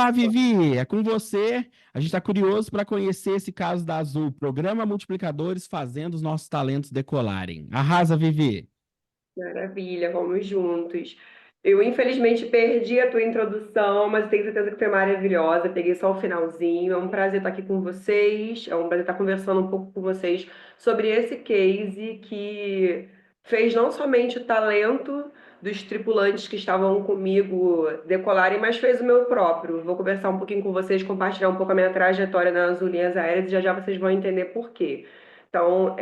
Olá, Vivi, é com você. A gente está curioso para conhecer esse caso da Azul, Programa Multiplicadores fazendo os nossos talentos decolarem. Arrasa, Vivi. Maravilha, vamos juntos. Eu, infelizmente, perdi a tua introdução, mas tenho certeza que foi maravilhosa. Peguei só o finalzinho. É um prazer estar aqui com vocês. É um prazer estar conversando um pouco com vocês sobre esse case que fez não somente o talento dos tripulantes que estavam comigo decolarem, mas fez o meu próprio. Vou conversar um pouquinho com vocês, compartilhar um pouco a minha trajetória nas linhas aéreas e já já vocês vão entender por quê. Então,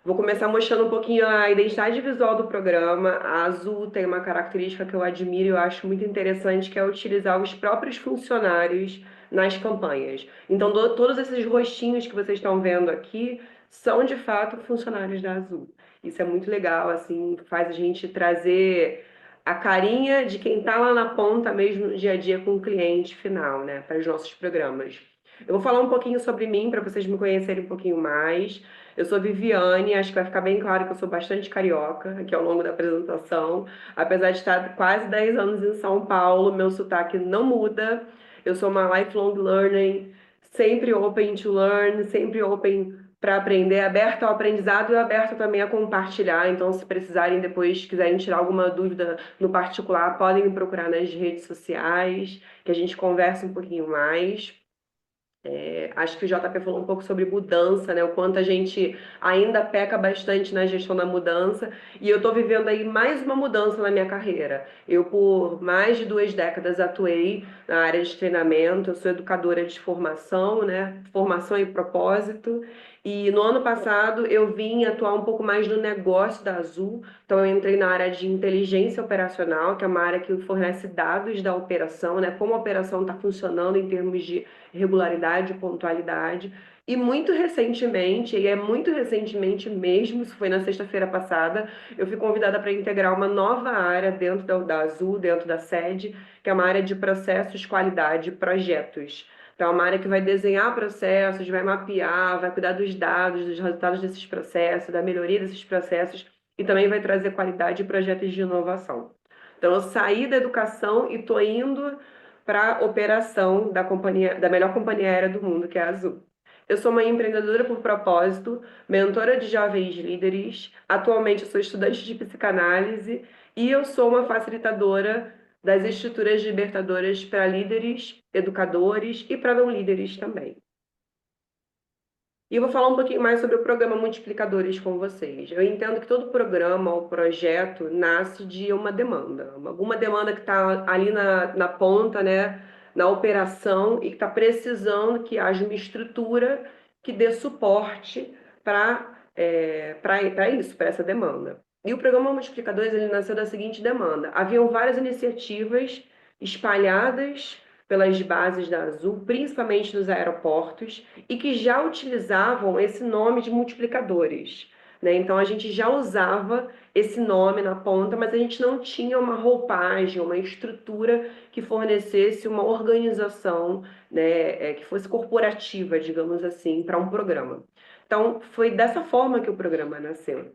vou começar mostrando um pouquinho a identidade visual do programa. A Azul tem uma característica que eu admiro e eu acho muito interessante, que é utilizar os próprios funcionários nas campanhas. Então, todos esses rostinhos que vocês estão vendo aqui são, de fato, funcionários da Azul. Isso é muito legal, assim, faz a gente trazer a carinha de quem está lá na ponta mesmo no dia a dia com o cliente final, né, para os nossos programas. Eu vou falar um pouquinho sobre mim para vocês me conhecerem um pouquinho mais. Eu sou Viviane, acho que vai ficar bem claro que eu sou bastante carioca aqui ao longo da apresentação. Apesar de estar quase 10 anos em São Paulo, meu sotaque não muda. Eu sou uma lifelong learning, sempre open to learn, sempre open para aprender, aberta ao aprendizado e aberta também a compartilhar. Então, se precisarem depois, quiserem tirar alguma dúvida no particular, podem me procurar nas redes sociais, que a gente conversa um pouquinho mais. Acho que o JP falou um pouco sobre mudança, né? O quanto a gente ainda peca bastante na gestão da mudança. E eu estou vivendo aí mais uma mudança na minha carreira. Eu, por mais de 2 décadas, atuei na área de treinamento. Eu sou educadora de formação, né? Formação e propósito. E no ano passado eu vim atuar um pouco mais no negócio da Azul. Então eu entrei na área de inteligência operacional, que é uma área que fornece dados da operação, né? Como a operação está funcionando em termos de regularidade, pontualidade. E muito recentemente, e é muito recentemente mesmo, isso foi na sexta-feira passada, eu fui convidada para integrar uma nova área dentro da Azul, dentro da sede, que é uma área de processos, qualidade e projetos. Então, é uma área que vai desenhar processos, vai mapear, vai cuidar dos dados, dos resultados desses processos, da melhoria desses processos e também vai trazer qualidade e projetos de inovação. Então, eu saí da educação e estou indo para a operação da companhia, da melhor companhia aérea do mundo, que é a Azul. Eu sou uma empreendedora por propósito, mentora de jovens líderes. Atualmente eu sou estudante de psicanálise e eu sou uma facilitadora das estruturas libertadoras para líderes, educadores e para não líderes também. E eu vou falar um pouquinho mais sobre o programa Multiplicadores com vocês. Eu entendo que todo programa ou projeto nasce de uma demanda, alguma demanda que está ali na ponta, né, na operação e que está precisando que haja uma estrutura que dê suporte para isso, para essa demanda. E o programa Multiplicadores ele nasceu da seguinte demanda: haviam várias iniciativas espalhadas pelas bases da Azul, principalmente nos aeroportos, e que já utilizavam esse nome de multiplicadores. Né? Então a gente já usava esse nome na ponta, mas a gente não tinha uma roupagem, uma estrutura que fornecesse uma organização, né, que fosse corporativa, digamos assim, para um programa. Então foi dessa forma que o programa nasceu.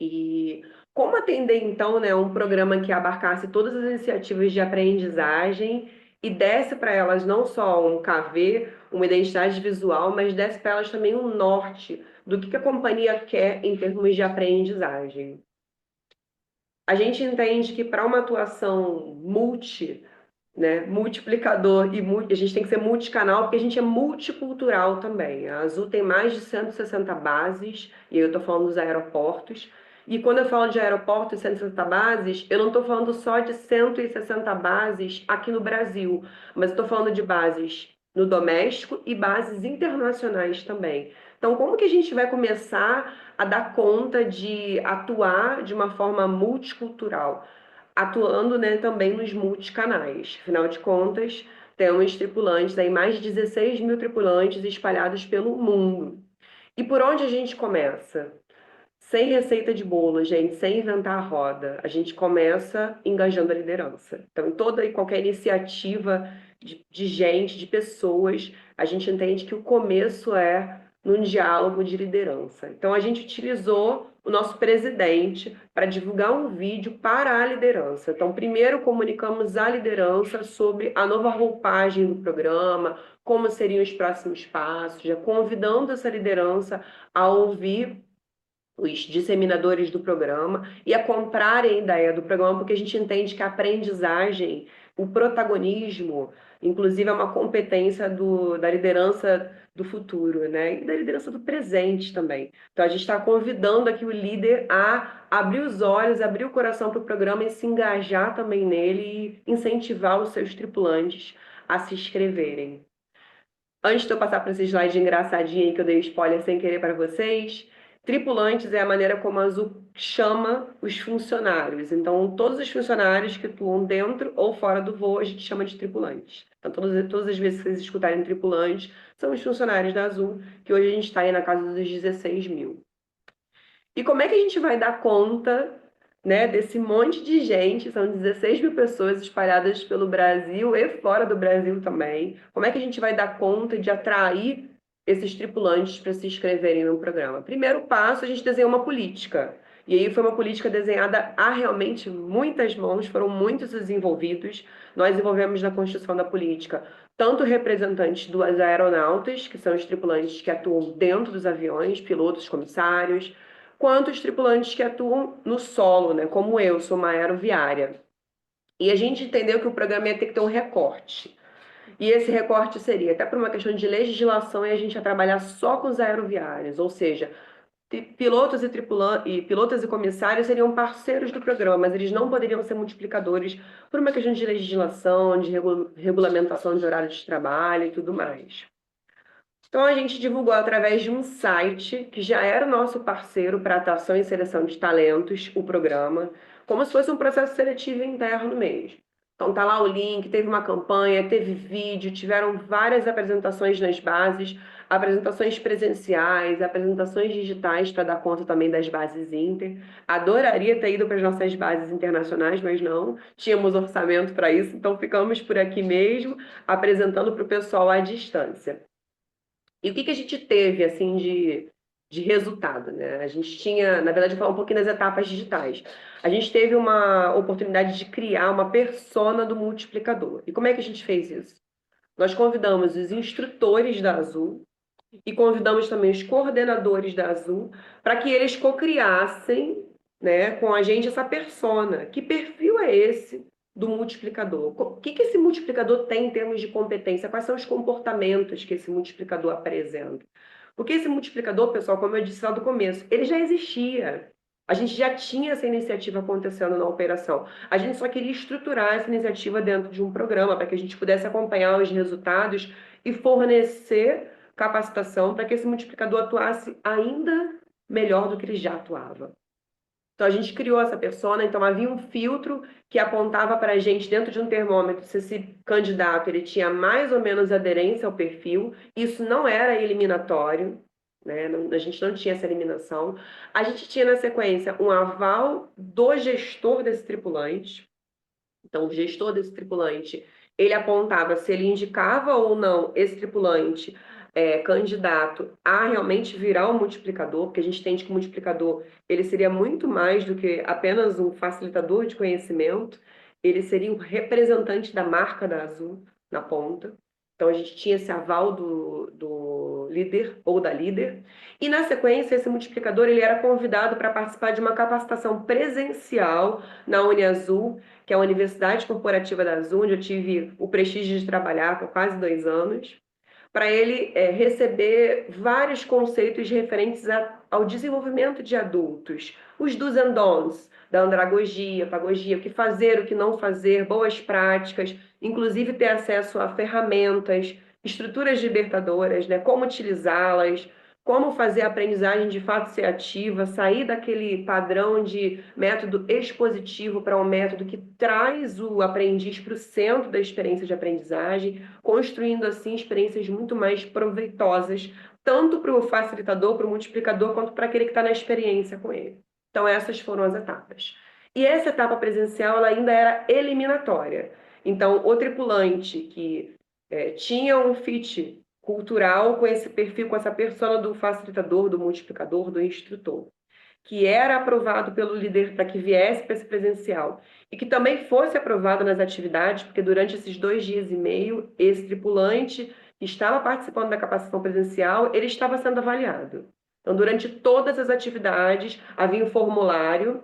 E como atender, então, né, um programa que abarcasse todas as iniciativas de aprendizagem e desse para elas não só um KV, uma identidade visual, mas desse para elas também um norte do que a companhia quer em termos de aprendizagem. A gente entende que para uma atuação né, multiplicador a gente tem que ser multicanal porque a gente é multicultural também. A Azul tem mais de 160 bases, e eu estou falando dos aeroportos. E quando eu falo de aeroportos e 160 bases, eu não estou falando só de 160 bases aqui no Brasil, mas estou falando de bases no doméstico e bases internacionais também. Então, como que a gente vai começar a dar conta de atuar de uma forma multicultural? Atuando, né, também nos multicanais. Afinal de contas, temos tripulantes, aí mais de 16 mil tripulantes espalhados pelo mundo. E por onde a gente começa? Sem receita de bolo, gente, sem inventar a roda. A gente começa engajando a liderança. Então, em toda e qualquer iniciativa de gente, de pessoas, a gente entende que o começo é num diálogo de liderança. Então, a gente utilizou o nosso presidente para divulgar um vídeo para a liderança. Então, primeiro comunicamos à liderança sobre a nova roupagem do programa, como seriam os próximos passos, já convidando essa liderança a ouvir os disseminadores do programa e a comprarem a ideia do programa, porque a gente entende que a aprendizagem, o protagonismo, inclusive é uma competência da liderança do futuro, né? E da liderança do presente também. Então a gente está convidando aqui o líder a abrir os olhos, abrir o coração para o programa e se engajar também nele e incentivar os seus tripulantes a se inscreverem. Antes de eu passar para esse slide engraçadinho aí que eu dei spoiler sem querer para vocês, tripulantes é a maneira como a Azul chama os funcionários. Então, todos os funcionários que atuam dentro ou fora do voo, a gente chama de tripulantes. Então, todas as vezes que vocês escutarem tripulantes, são os funcionários da Azul, que hoje a gente está aí na casa dos 16 mil. E como é que a gente vai dar conta, né, desse monte de gente? São 16 mil pessoas espalhadas pelo Brasil e fora do Brasil também. Como é que a gente vai dar conta de atrair esses tripulantes para se inscreverem no programa? Primeiro passo, a gente desenhou uma política. E aí foi uma política desenhada a realmente muitas mãos, foram muitos os envolvidos. Nós envolvemos na construção da política tanto representantes das aeronautas, que são os tripulantes que atuam dentro dos aviões, pilotos, comissários, quanto os tripulantes que atuam no solo, né? Como eu, sou uma aeroviária. E a gente entendeu que o programa ia ter que ter um recorte. E esse recorte seria, até por uma questão de legislação, e a gente ia trabalhar só com os aeroviários, ou seja, pilotos e pilotos e comissários seriam parceiros do programa, mas eles não poderiam ser multiplicadores por uma questão de legislação, de regulamentação de horário de trabalho e tudo mais. Então, a gente divulgou através de um site que já era o nosso parceiro para atração e seleção de talentos, o programa, como se fosse um processo seletivo interno mesmo. Então, tá lá o link, teve uma campanha, teve vídeo, tiveram várias apresentações nas bases, apresentações presenciais, apresentações digitais para dar conta também das bases inter. Adoraria ter ido para as nossas bases internacionais, mas não, tínhamos orçamento para isso, então ficamos por aqui mesmo, apresentando para o pessoal à distância. E o que a gente teve, assim, de resultado, né? A gente tinha, na verdade, vou falar um pouquinho das etapas digitais. A gente teve uma oportunidade de criar uma persona do multiplicador. E como é que a gente fez isso? Nós convidamos os instrutores da Azul e convidamos também os coordenadores da Azul para que eles cocriassem, né, com a gente essa persona. Que perfil é esse do multiplicador? O que esse multiplicador tem em termos de competência? Quais são os comportamentos que esse multiplicador apresenta? Porque esse multiplicador, pessoal, como eu disse lá do começo, ele já existia. A gente já tinha essa iniciativa acontecendo na operação. A gente só queria estruturar essa iniciativa dentro de um programa para que a gente pudesse acompanhar os resultados e fornecer capacitação para que esse multiplicador atuasse ainda melhor do que ele já atuava. Então, a gente criou essa persona, então havia um filtro que apontava para a gente, dentro de um termômetro, se esse candidato ele tinha mais ou menos aderência ao perfil. Isso não era eliminatório, né? A gente não tinha essa eliminação. A gente tinha, na sequência, um aval do gestor desse tripulante. Então, o gestor desse tripulante, ele apontava se ele indicava ou não esse tripulante candidato a realmente virar um multiplicador, porque a gente entende que o multiplicador ele seria muito mais do que apenas um facilitador de conhecimento, ele seria um representante da marca da Azul na ponta. Então, a gente tinha esse aval do líder ou da líder. E, na sequência, esse multiplicador ele era convidado para participar de uma capacitação presencial na UniAzul, que é a Universidade Corporativa da Azul, onde eu tive o prestígio de trabalhar por quase 2 anos, para ele receber vários conceitos referentes ao desenvolvimento de adultos, os do's and don'ts da andragogia, pagogia, o que fazer, o que não fazer, boas práticas, inclusive ter acesso a ferramentas, estruturas libertadoras, né, como utilizá-las, como fazer a aprendizagem de fato ser ativa, sair daquele padrão de método expositivo para um método que traz o aprendiz para o centro da experiência de aprendizagem, construindo assim experiências muito mais proveitosas, tanto para o facilitador, para o multiplicador, quanto para aquele que está na experiência com ele. Então essas foram as etapas. E essa etapa presencial ela ainda era eliminatória. Então o tripulante que tinha um fit cultural com esse perfil, com essa persona do facilitador, do multiplicador, do instrutor, que era aprovado pelo líder para que viesse para esse presencial e que também fosse aprovado nas atividades, porque durante esses 2 dias e meio, esse tripulante que estava participando da capacitação presencial, ele estava sendo avaliado. Então, durante todas as atividades, havia um formulário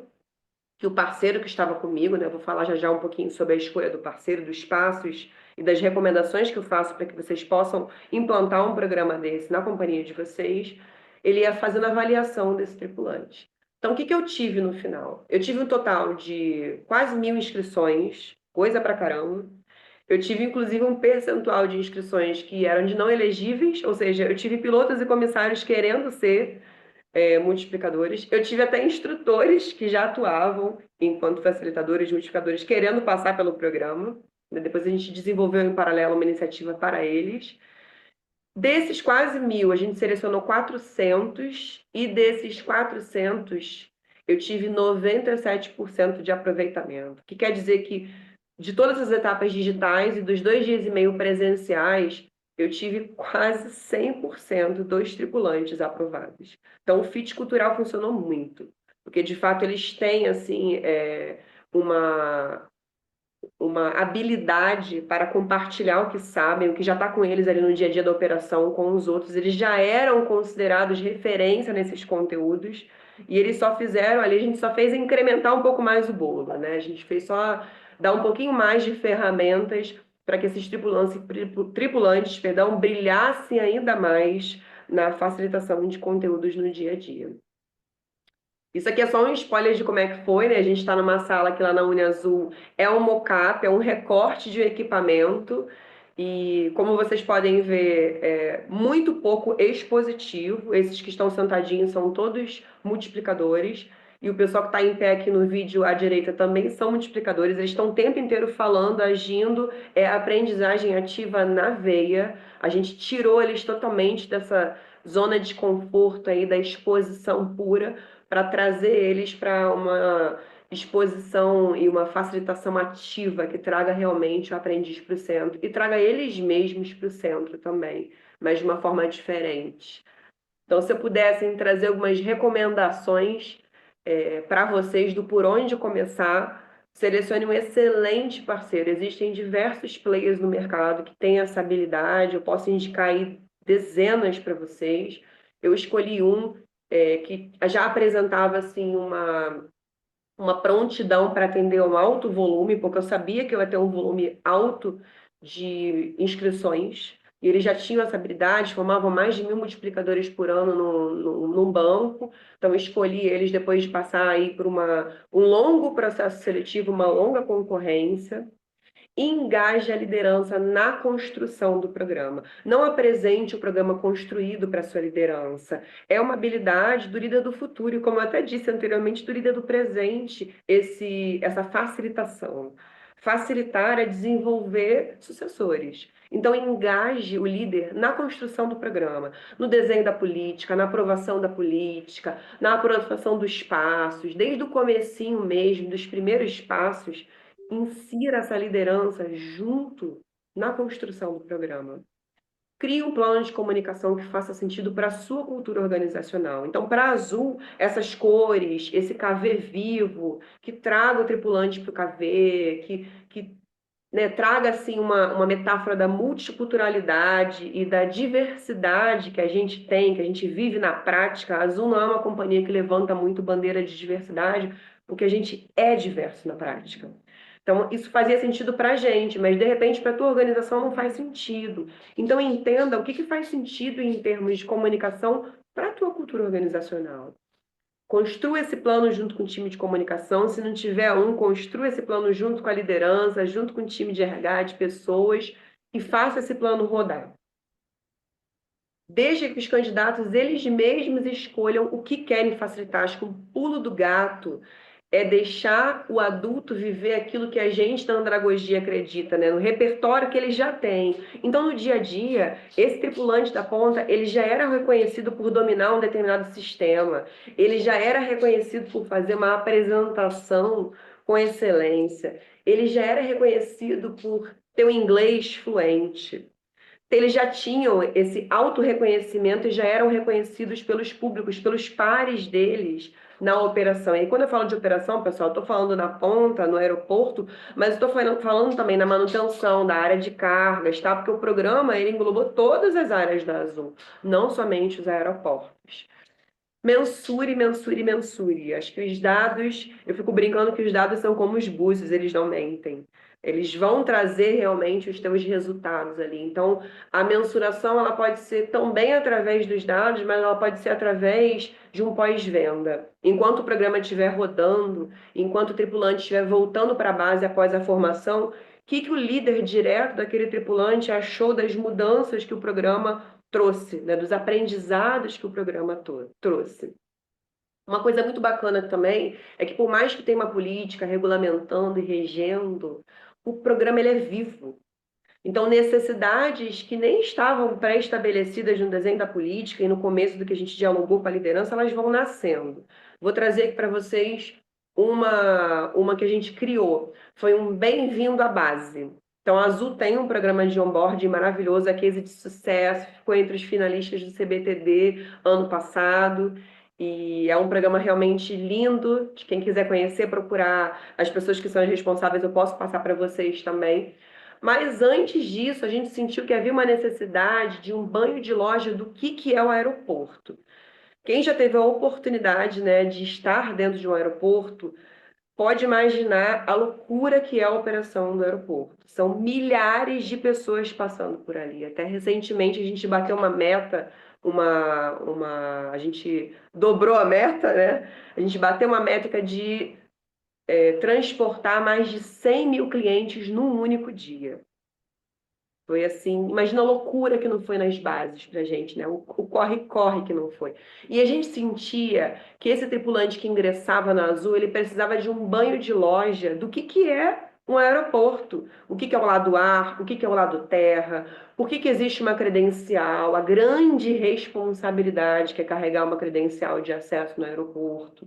que o parceiro que estava comigo, né, eu vou falar já já um pouquinho sobre a escolha do parceiro, dos passos e das recomendações que eu faço para que vocês possam implantar um programa desse na companhia de vocês, ele ia fazendo a avaliação desse tripulante. Então, o que que eu tive no final? Eu tive um total de quase 1.000 inscrições, coisa pra caramba. Eu tive, inclusive, um percentual de inscrições que eram de não elegíveis, ou seja, eu tive pilotos e comissários querendo ser multiplicadores. Eu tive até instrutores que já atuavam enquanto facilitadores, multiplicadores, querendo passar pelo programa. Depois a gente desenvolveu em paralelo uma iniciativa para eles. Desses quase 1.000, a gente selecionou 400 e desses 400 eu tive 97% de aproveitamento, que quer dizer que de todas as etapas digitais e dos 2 dias e meio presenciais, eu tive quase 100% dos tripulantes aprovados. Então, o fit cultural funcionou muito, porque de fato eles têm assim uma habilidade para compartilhar o que sabem, o que já está com eles ali no dia a dia da operação com os outros. Eles já eram considerados referência nesses conteúdos e eles só fizeram ali, a gente só fez incrementar um pouco mais o bolo, né? A gente fez só dar um pouquinho mais de ferramentas para que esses tripulantes, perdão, brilhassem ainda mais na facilitação de conteúdos no dia a dia. Isso aqui é só um spoiler de como é que foi, né? A gente está numa sala que lá na UniAzul é um mockup, é um recorte de equipamento. E como vocês podem ver, é muito pouco expositivo. Esses que estão sentadinhos são todos multiplicadores. E o pessoal que está em pé aqui no vídeo à direita também são multiplicadores. Eles estão o tempo inteiro falando, agindo. É aprendizagem ativa na veia. A gente tirou eles totalmente dessa zona de conforto aí da exposição pura para trazer eles para uma exposição e uma facilitação ativa que traga realmente o aprendiz para o centro e traga eles mesmos para o centro também, mas de uma forma diferente. Então, se eu pudesse trazer algumas recomendações para vocês do por onde começar, selecione um excelente parceiro. Existem diversos players no mercado que têm essa habilidade, eu posso indicar aí dezenas para vocês. Eu escolhi um que já apresentava assim uma prontidão para atender um alto volume, porque eu sabia que eu ia ter um volume alto de inscrições, e eles já tinham essa habilidade, formavam mais de 1.000 multiplicadores por ano num banco, então eu escolhi eles depois de passar aí por um longo processo seletivo, uma longa concorrência, engaje a liderança na construção do programa. Não apresente o programa construído para a sua liderança. É uma habilidade do líder do futuro, e como eu até disse anteriormente, do líder do presente, essa facilitação. Facilitar é desenvolver sucessores. Então, engaje o líder na construção do programa, no desenho da política, na aprovação da política, na aprovação dos passos, desde o comecinho mesmo, dos primeiros passos, insira essa liderança junto na construção do programa. Crie um plano de comunicação que faça sentido para a sua cultura organizacional. Então, para a Azul, essas cores, esse KV vivo, que traga o tripulante para o KV, que traga assim, uma metáfora da multiculturalidade e da diversidade que a gente tem, que a gente vive na prática. A Azul não é uma companhia que levanta muito bandeira de diversidade, porque a gente é diverso na prática. Então, isso fazia sentido para a gente, mas de repente para a tua organização não faz sentido. Então, entenda o que faz sentido em termos de comunicação para a tua cultura organizacional. Construa esse plano junto com o time de comunicação. Se não tiver construa esse plano junto com a liderança, junto com o time de RH, de pessoas, e faça esse plano rodar. Deixe que os candidatos, eles mesmos, escolham o que querem facilitar. Acho que o pulo do gato é deixar o adulto viver aquilo que a gente na andragogia acredita, né? No repertório que ele já tem. Então, no dia a dia, esse tripulante da ponta, ele já era reconhecido por dominar um determinado sistema, ele já era reconhecido por fazer uma apresentação com excelência, ele já era reconhecido por ter um inglês fluente. eles já tinham esse autorreconhecimento e já eram reconhecidos pelos públicos, pelos pares deles na operação. E quando eu falo de operação, pessoal, eu estou falando na ponta, no aeroporto, mas estou falando também na manutenção da área de cargas, tá? Porque o programa ele englobou todas as áreas da Azul, não somente os aeroportos. Mensure, mensure, mensure. Acho que os dados, eu fico brincando que os dados são como os búzios, eles não mentem. Eles vão trazer realmente os teus resultados ali. Então, a mensuração ela pode ser também através dos dados, mas ela pode ser através de um pós-venda. Enquanto o programa estiver rodando, enquanto o tripulante estiver voltando para a base após a formação, o que o líder direto daquele tripulante achou das mudanças que o programa trouxe, né, dos aprendizados que o programa trouxe. Uma coisa muito bacana também é que por mais que tenha uma política regulamentando e regendo, o programa ele é vivo. Então, necessidades que nem estavam pré-estabelecidas no desenho da política e no começo do que a gente dialogou com a liderança, elas vão nascendo. Vou trazer aqui para vocês uma que a gente criou. Foi um bem-vindo à base. Então, a Azul tem um programa de onboarding maravilhoso, a case de sucesso, ficou entre os finalistas do CBTD ano passado. E é um programa realmente lindo. Quem quiser conhecer, procurar as pessoas que são as responsáveis, eu posso passar para vocês também. Mas antes disso, a gente sentiu que havia uma necessidade de um banho de loja do que é o aeroporto. Quem já teve a oportunidade, né, de estar dentro de um aeroporto, pode imaginar a loucura que é a operação do aeroporto. São milhares de pessoas passando por ali. Até recentemente a gente bateu uma meta, a gente dobrou a meta, né? A gente bateu uma métrica de transportar mais de 100 mil clientes num único dia. Foi assim, imagina a loucura que não foi nas bases pra gente, né? O corre-corre que não foi. E a gente sentia que esse tripulante que ingressava na Azul, ele precisava de um banho de loja do que é um aeroporto. O que é o lado ar, o que é o lado terra, por que existe uma credencial, a grande responsabilidade que é carregar uma credencial de acesso no aeroporto,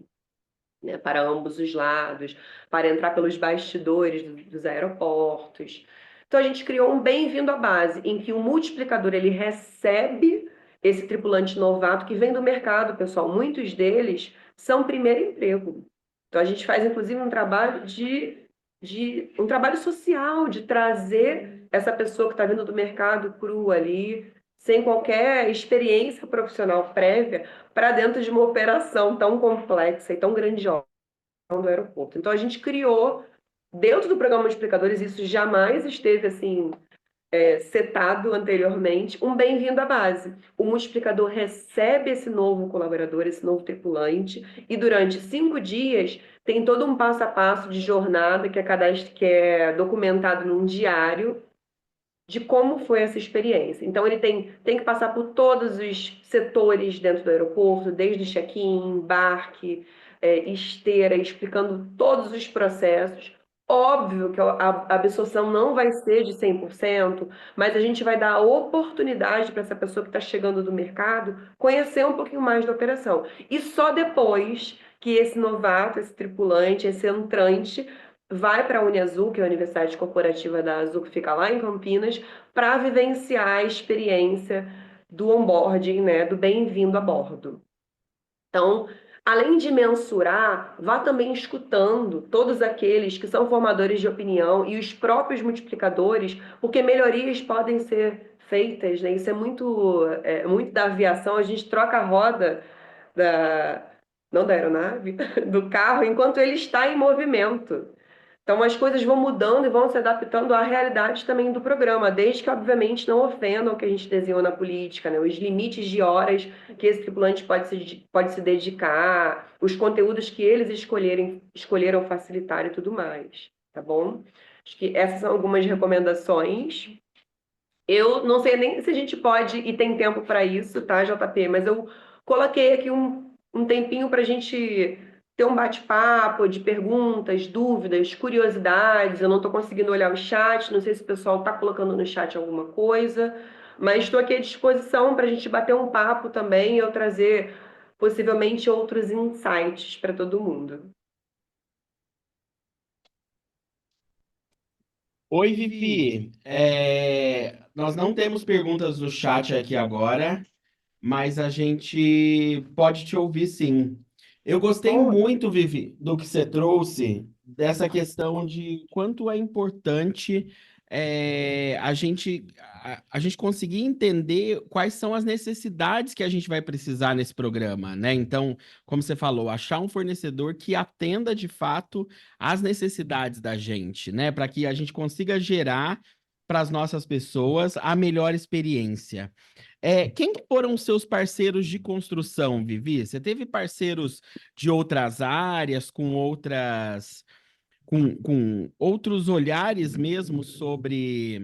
né, para ambos os lados, para entrar pelos bastidores dos aeroportos. Então a gente criou um bem-vindo à base, em que o multiplicador ele recebe esse tripulante novato que vem do mercado, pessoal. Muitos deles são primeiro emprego. Então a gente faz inclusive um trabalho de um trabalho social, de trazer essa pessoa que está vindo do mercado cru ali, sem qualquer experiência profissional prévia, para dentro de uma operação tão complexa e tão grandiosa do aeroporto. Então a gente criou, dentro do programa Multiplicadores, isso jamais esteve assim setado anteriormente, um bem-vindo à base. O multiplicador recebe esse novo colaborador, esse novo tripulante, e durante 5 dias tem todo um passo a passo de jornada que é documentado num diário de como foi essa experiência. Então, ele tem que passar por todos os setores dentro do aeroporto, desde check-in, embarque, esteira, explicando todos os processos. Óbvio que a absorção não vai ser de 100%, mas a gente vai dar a oportunidade para essa pessoa que está chegando do mercado conhecer um pouquinho mais da operação. E só depois que esse novato, esse tripulante, esse entrante vai para a Uniazul, que é a Universidade Corporativa da Azul, que fica lá em Campinas, para vivenciar a experiência do onboarding, né, do bem-vindo a bordo. Então, além de mensurar, vá também escutando todos aqueles que são formadores de opinião e os próprios multiplicadores, porque melhorias podem ser feitas, né? Isso muito da aviação, a gente troca a roda da, não da aeronave, do carro, enquanto ele está em movimento. Então, as coisas vão mudando e vão se adaptando à realidade também do programa, desde que, obviamente, não ofendam o que a gente desenhou na política, né? Os limites de horas que esse tripulante pode se dedicar, os conteúdos que eles escolheram facilitar e tudo mais, tá bom? Acho que essas são algumas recomendações. Eu não sei nem se a gente pode e tem tempo para isso, tá, JP? Mas eu coloquei aqui um tempinho para a gente ter um bate-papo de perguntas, dúvidas, curiosidades. Eu não estou conseguindo olhar o chat, não sei se o pessoal está colocando no chat alguma coisa, mas estou aqui à disposição para a gente bater um papo também e eu trazer possivelmente outros insights para todo mundo. Oi, Vivi. nós não temos perguntas no chat aqui agora, mas a gente pode te ouvir sim. Eu gostei Oh, muito, Vivi, do que você trouxe, dessa questão de quanto é importante a gente conseguir entender quais são as necessidades que a gente vai precisar nesse programa, né? Então, como você falou, achar um fornecedor que atenda de fato às necessidades da gente, né? Para que a gente consiga gerar para as nossas pessoas a melhor experiência. Quem que foram os seus parceiros de construção, Vivi? Você teve parceiros de outras áreas, com outros olhares mesmo sobre,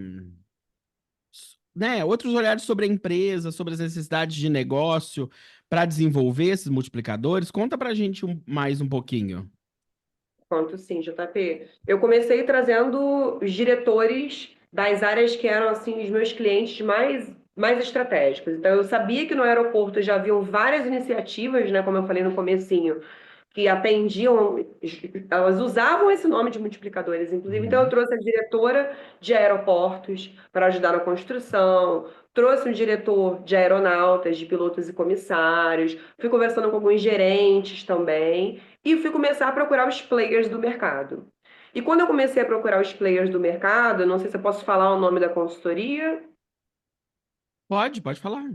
né, outros olhares sobre a empresa, sobre as necessidades de negócio para desenvolver esses multiplicadores? Conta para a gente mais um pouquinho. quanto sim, JP. Eu comecei trazendo os diretores das áreas que eram assim os meus clientes mais estratégicos. Então eu sabia que no aeroporto já haviam várias iniciativas, né, como eu falei no comecinho, que atendiam, elas usavam esse nome de multiplicadores, inclusive. Então, eu Uhum. trouxe a diretora de aeroportos para ajudar na construção, trouxe um diretor de aeronautas, de pilotos e comissários, fui conversando com alguns gerentes também, e fui começar a procurar os players do mercado. E quando eu comecei a procurar os players do mercado, não sei se eu posso falar o nome da consultoria, Pode falar.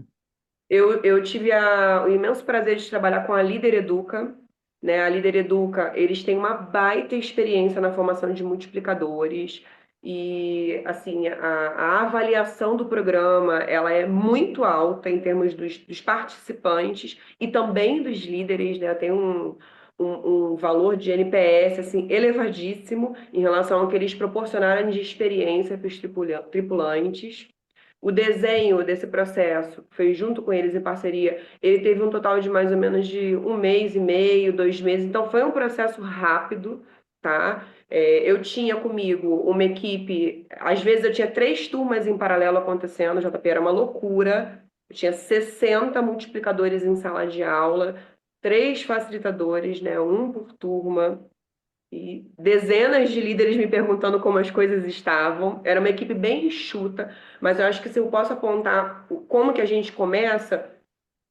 eu tive o imenso prazer de trabalhar com a Líder Educa, né? A Líder Educa, eles têm uma baita experiência na formação de multiplicadores e, assim, a avaliação do programa, ela é muito alta em termos dos participantes e também dos líderes, né? Tem um valor de NPS, assim, elevadíssimo em relação ao que eles proporcionaram de experiência para os tripulantes. O desenho desse processo, que foi junto com eles em parceria, ele teve um total de mais ou menos de 1 mês e meio, 2 meses. Então foi um processo rápido, tá? Eu tinha comigo uma equipe, às vezes eu tinha 3 turmas em paralelo acontecendo, JP era uma loucura. Eu tinha 60 multiplicadores em sala de aula, 3 facilitadores, né? Um por turma e dezenas de líderes me perguntando como as coisas estavam. Era uma equipe bem enxuta, mas eu acho que se eu posso apontar como que a gente começa,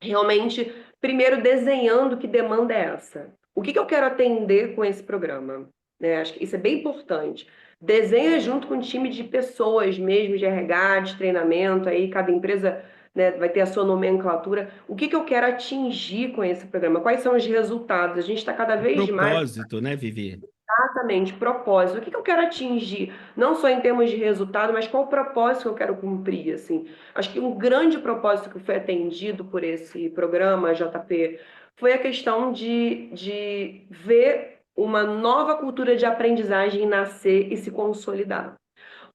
realmente, primeiro desenhando que demanda é essa. O que que eu quero atender com esse programa? Né? Acho que isso é bem importante. Desenha junto com um time de pessoas mesmo, de RH, de treinamento, aí cada empresa, né, vai ter a sua nomenclatura. O que que eu quero atingir com esse programa? Quais são os resultados? A gente está cada O vez mais. propósito, né, Vivi? Exatamente, propósito. O que que eu quero atingir? Não só em termos de resultado, mas qual o propósito que eu quero cumprir, assim. Acho que um grande propósito que foi atendido por esse programa, JP, foi a questão de ver uma nova cultura de aprendizagem nascer e se consolidar.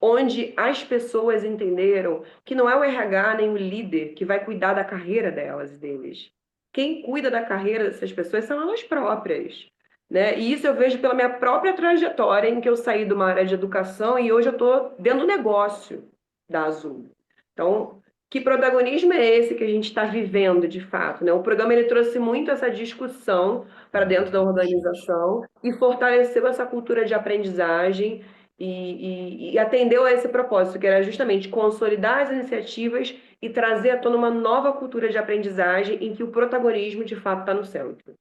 Onde as pessoas entenderam que não é o RH nem o líder que vai cuidar da carreira delas e deles. Quem cuida da carreira dessas pessoas são elas próprias, né? E isso eu vejo pela minha própria trajetória, em que eu saí de uma área de educação e hoje eu estou dentro do negócio da Azul. Então, que protagonismo é esse que a gente está vivendo de fato, né? O programa ele trouxe muito essa discussão para dentro da organização e fortaleceu essa cultura de aprendizagem e atendeu a esse propósito, que era justamente consolidar as iniciativas e trazer à tona uma nova cultura de aprendizagem em que o protagonismo de fato está no centro.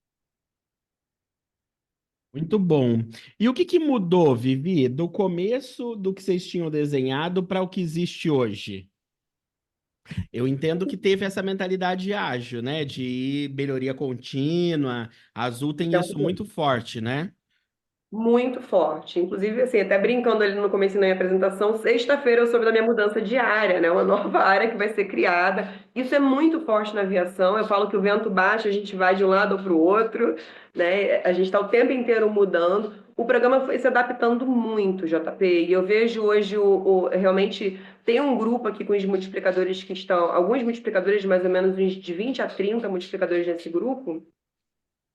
Muito bom. E o que que mudou, Vivi, do começo do que vocês tinham desenhado para o que existe hoje? Eu entendo que teve essa mentalidade ágil, né? De melhoria contínua. A Azul tem Então, isso muito forte, né? muito forte. Inclusive, assim, até brincando ali no começo da minha apresentação, sexta-feira eu soube da minha mudança de área, né? Uma nova área que vai ser criada. Isso é muito forte na aviação. Eu falo que o vento baixa, a gente vai de um lado ou para o outro, né? A gente está o tempo inteiro mudando. O programa foi se adaptando muito, JP, e eu vejo hoje realmente tem um grupo aqui com os multiplicadores que estão, alguns multiplicadores, mais ou menos uns de 20 a 30 multiplicadores nesse grupo,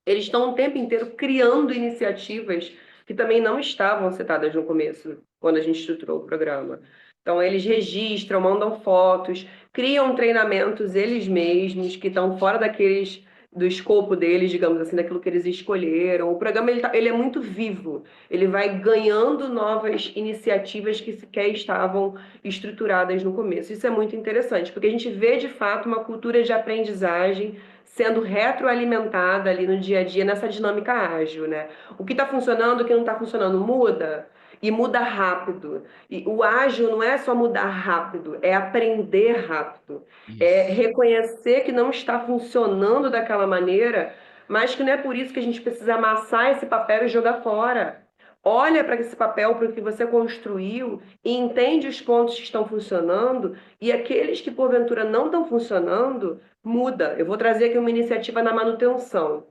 eles estão o tempo inteiro criando iniciativas que também não estavam citadas no começo, quando a gente estruturou o programa. Então, eles registram, mandam fotos, criam treinamentos eles mesmos, que estão fora daqueles do escopo deles, digamos assim, daquilo que eles escolheram. O programa ele é muito vivo, ele vai ganhando novas iniciativas que sequer estavam estruturadas no começo. Isso é muito interessante, porque a gente vê de fato uma cultura de aprendizagem sendo retroalimentada ali no dia a dia nessa dinâmica ágil, né? O que está funcionando, o que não está funcionando muda. E muda rápido. E o ágil não é só mudar rápido, é aprender rápido. É Isso. reconhecer que não está funcionando daquela maneira, mas que não é por isso que a gente precisa amassar esse papel e jogar fora. Olha para esse papel, para o que você construiu, e entende os pontos que estão funcionando, e aqueles que porventura não estão funcionando, muda. Eu vou trazer aqui uma iniciativa na manutenção.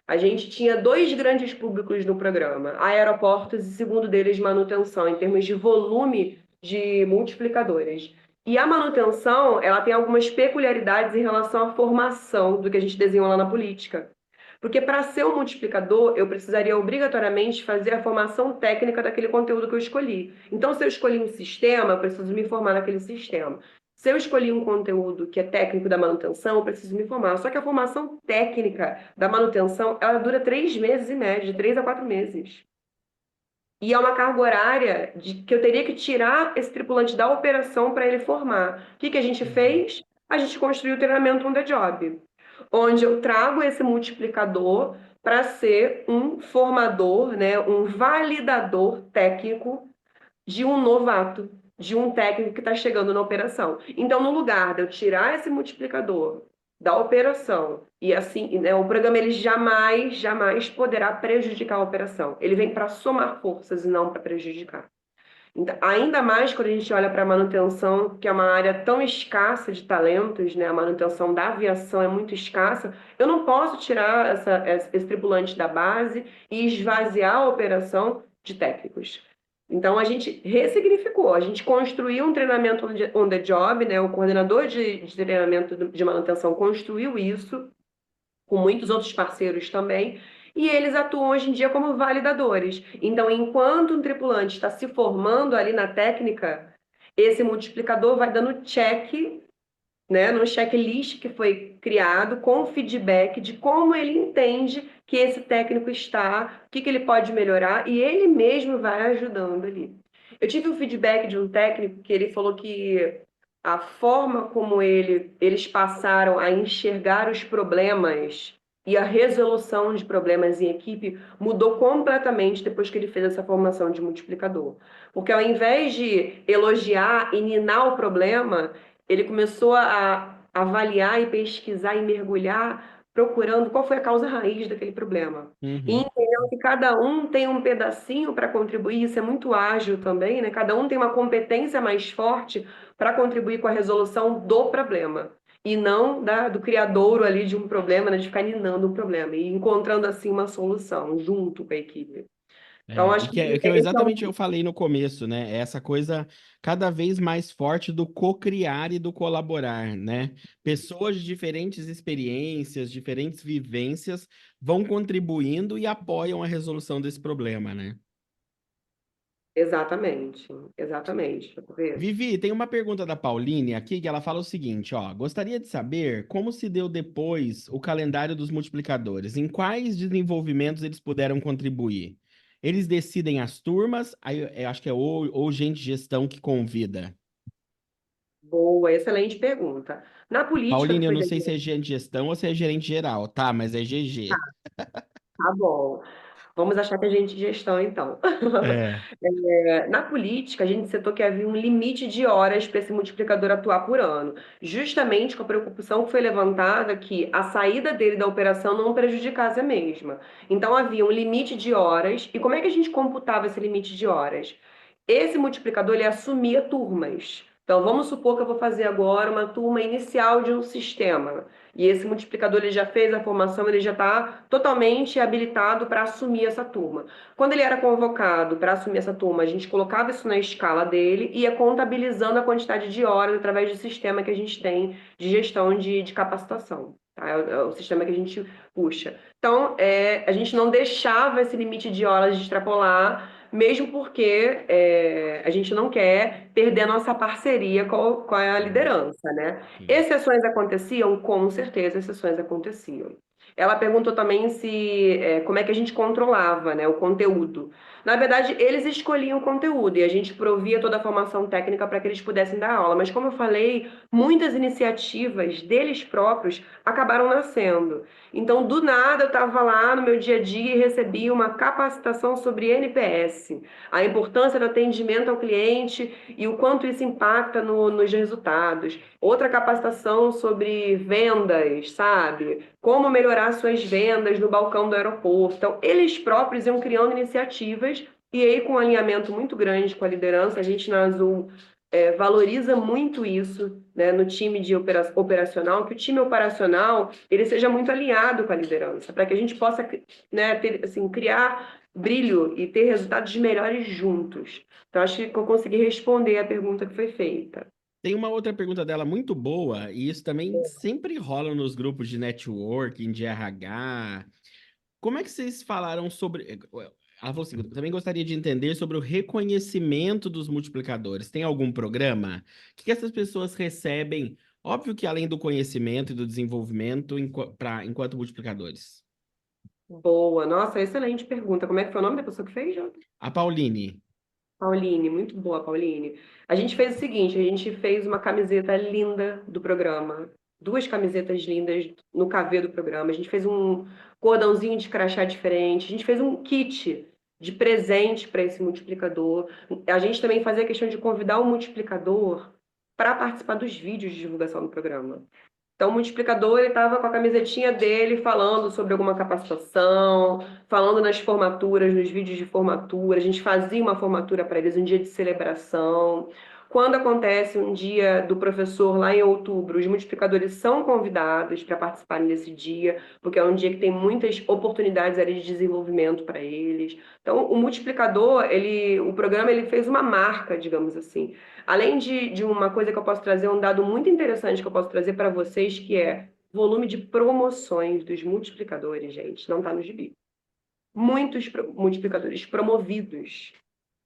A gente tinha dois grandes públicos no programa, aeroportos e segundo deles manutenção, em termos de volume de multiplicadores. E a manutenção, ela tem algumas peculiaridades em relação à formação do que a gente desenhou lá na política. Porque para ser um multiplicador, eu precisaria obrigatoriamente fazer a formação técnica daquele conteúdo que eu escolhi. Então, se eu escolhi um sistema, eu preciso me formar naquele sistema. Se eu escolhi um conteúdo que é técnico da manutenção, eu preciso me formar. Só que a formação técnica da manutenção, ela dura 3 meses em média, de 3 a 4 meses. E é uma carga horária que eu teria que tirar esse tripulante da operação para ele formar. O que que a gente Uhum. fez? A gente construiu o treinamento on the job, onde eu trago esse multiplicador para ser um formador, né, um validador técnico de um novato, de um técnico que está chegando na operação. Então, no lugar de eu tirar esse multiplicador da operação e assim, né, o programa ele jamais, jamais poderá prejudicar a operação. Ele vem para somar forças e não para prejudicar. Então, ainda mais quando a gente olha para a manutenção, que é uma área tão escassa de talentos, né? A manutenção da aviação é muito escassa. Eu não posso tirar esse tripulante da base e esvaziar a operação de técnicos. Então, a gente ressignificou, a gente construiu um treinamento on the job, né? O coordenador de treinamento de manutenção construiu isso, com muitos outros parceiros também, e eles atuam hoje em dia como validadores. Então, enquanto um tripulante está se formando ali na técnica, esse multiplicador vai dando check, né, no checklist que foi criado com feedback de como ele entende que esse técnico está, o que ele pode melhorar, e ele mesmo vai ajudando ali. Eu tive um feedback de um técnico que ele falou que a forma como eles passaram a enxergar os problemas e a resolução de problemas em equipe mudou completamente depois que ele fez essa formação de multiplicador. Porque ao invés de elogiar e ninar o problema, ele começou a avaliar e pesquisar e mergulhar, procurando qual foi a causa raiz daquele problema. E Uhum. entendeu que cada um tem um pedacinho para contribuir, isso é muito ágil também, né? Cada um tem uma competência mais forte para contribuir com a resolução do problema. E não do criadouro ali de um problema, né? De ficar ninando um problema e encontrando assim uma solução junto com a equipe. Então, É, e acho que, que é esse é exatamente um eu falei no começo, né? É essa coisa cada vez mais forte do co-criar e do colaborar, né? Pessoas de diferentes experiências, diferentes vivências vão contribuindo e apoiam a resolução desse problema, né? exatamente, exatamente. Deixa eu ver. Vivi, tem uma pergunta da Pauline aqui que ela fala o seguinte, ó, gostaria de saber como se deu depois o calendário dos multiplicadores, em quais desenvolvimentos eles puderam contribuir? Eles decidem as turmas, aí eu acho que é ou gente de gestão que convida. Boa, excelente pergunta. Na política que Pauline, eu foi não sei se é desenhada, gerente de gestão ou se é gerente geral, tá? Mas é GG. tá bom. Vamos achar que é gente de gestão, então. É. Na política, a gente setou que havia um limite de horas para esse multiplicador atuar por ano, justamente com a preocupação que foi levantada que a saída dele da operação não prejudicasse a mesma. Então, havia um limite de horas. E como é que a gente computava esse limite de horas? Esse multiplicador ele assumia turmas. Então, vamos supor que eu vou fazer agora uma turma inicial de um sistema. E esse multiplicador ele já fez a formação, ele já está totalmente habilitado para assumir essa turma. Quando ele era convocado para assumir essa turma, a gente colocava isso na escala dele e ia contabilizando a quantidade de horas através do sistema que a gente tem de gestão de capacitação. Tá? É o sistema que a gente puxa. Então, a gente não deixava esse limite de horas de extrapolar, mesmo porque a gente não quer perder a nossa parceria com a Sim, liderança, né? sim. Exceções aconteciam? Com certeza, exceções aconteciam. Ela perguntou também se como é que a gente controlava, né, o conteúdo. Na verdade, eles escolhiam o conteúdo e a gente provia toda a formação técnica para que eles pudessem dar aula. Mas, como eu falei, muitas iniciativas deles próprios acabaram nascendo. Então, do nada, eu estava lá no meu dia a dia e recebi uma capacitação sobre NPS, a importância do atendimento ao cliente e o quanto isso impacta nos resultados. Outra capacitação sobre vendas, sabe? Como melhorar suas vendas no balcão do aeroporto. Então, eles próprios iam criando iniciativas e aí, com um alinhamento muito grande com a liderança, a gente na Azul valoriza muito isso, né, no time de operacional, que o time operacional ele seja muito alinhado com a liderança, para que a gente possa, né, ter, assim, criar brilho e ter resultados melhores juntos. Então, acho que eu consegui responder a pergunta que foi feita. Tem uma outra pergunta dela muito boa, e isso também sempre rola nos grupos de networking, de RH. Como é que vocês falaram sobre. Ela falou assim: "Eu também gostaria de entender sobre o reconhecimento dos multiplicadores. Tem algum programa? O que essas pessoas recebem? Óbvio que além do conhecimento e do desenvolvimento enquanto multiplicadores." Boa, nossa, excelente pergunta. Como é que foi o nome da pessoa que fez, Jota? A Pauline. Pauline, muito boa, Pauline. A gente fez o seguinte, a gente fez uma camiseta linda do programa, duas camisetas lindas no KV do programa. A gente fez um cordãozinho de crachá diferente, a gente fez um kit de presente para esse multiplicador. A gente também fazia questão de convidar o multiplicador para participar dos vídeos de divulgação do programa. Então, o multiplicador, ele estava com a camisetinha dele falando sobre alguma capacitação, falando nas formaturas, nos vídeos de formatura. A gente fazia uma formatura para eles, um dia de celebração. Quando acontece um dia do professor lá em outubro, os multiplicadores são convidados para participarem desse dia, porque é um dia que tem muitas oportunidades ali de desenvolvimento para eles. Então, o multiplicador, o programa, ele fez uma marca, digamos assim. Além de uma coisa que eu posso trazer, um dado muito interessante que eu posso trazer para vocês, que é volume de promoções dos multiplicadores, gente, não está no gibi. Muitos multiplicadores promovidos,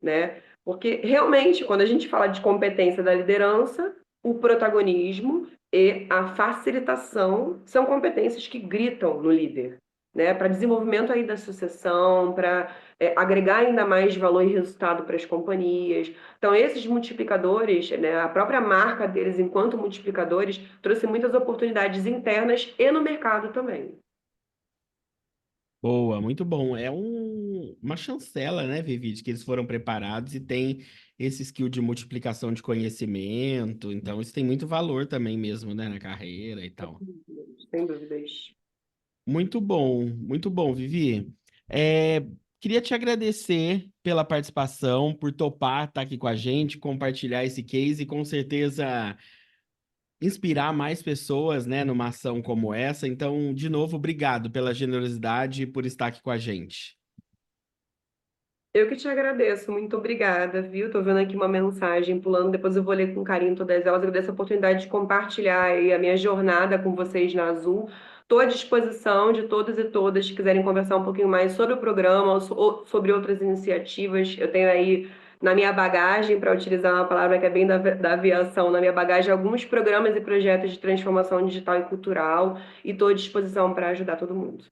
né? Porque realmente, quando a gente fala de competência da liderança, o protagonismo e a facilitação são competências que gritam no líder, né? Para desenvolvimento aí da sucessão, para agregar ainda mais valor e resultado para as companhias. Então, esses multiplicadores, né, a própria marca deles enquanto multiplicadores, trouxe muitas oportunidades internas e no mercado também. Boa, muito bom. É uma chancela, né, Vivi, de que eles foram preparados e tem esse skill de multiplicação de conhecimento. Então, isso tem muito valor também mesmo, né, na carreira e tal. Sem dúvidas. Muito bom, Vivi. É, queria te agradecer pela participação, por topar estar aqui com a gente, compartilhar esse case e com certeza inspirar mais pessoas, né, numa ação como essa. Então, de novo, obrigado pela generosidade e por estar aqui com a gente. Eu que te agradeço, muito obrigada, viu? Tô vendo aqui uma mensagem pulando, depois eu vou ler com carinho todas elas. Agradeço a oportunidade de compartilhar aí a minha jornada com vocês na Azul. Estou à disposição de todos e todas que quiserem conversar um pouquinho mais sobre o programa ou sobre outras iniciativas. Eu tenho aí na minha bagagem, para utilizar uma palavra que é bem da aviação, na minha bagagem, alguns programas e projetos de transformação digital e cultural, e estou à disposição para ajudar todo mundo.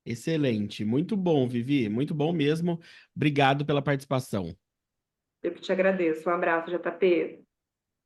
Excelente, muito bom, Vivi, muito bom mesmo. Obrigado pela participação. Eu que te agradeço. Um abraço, JP.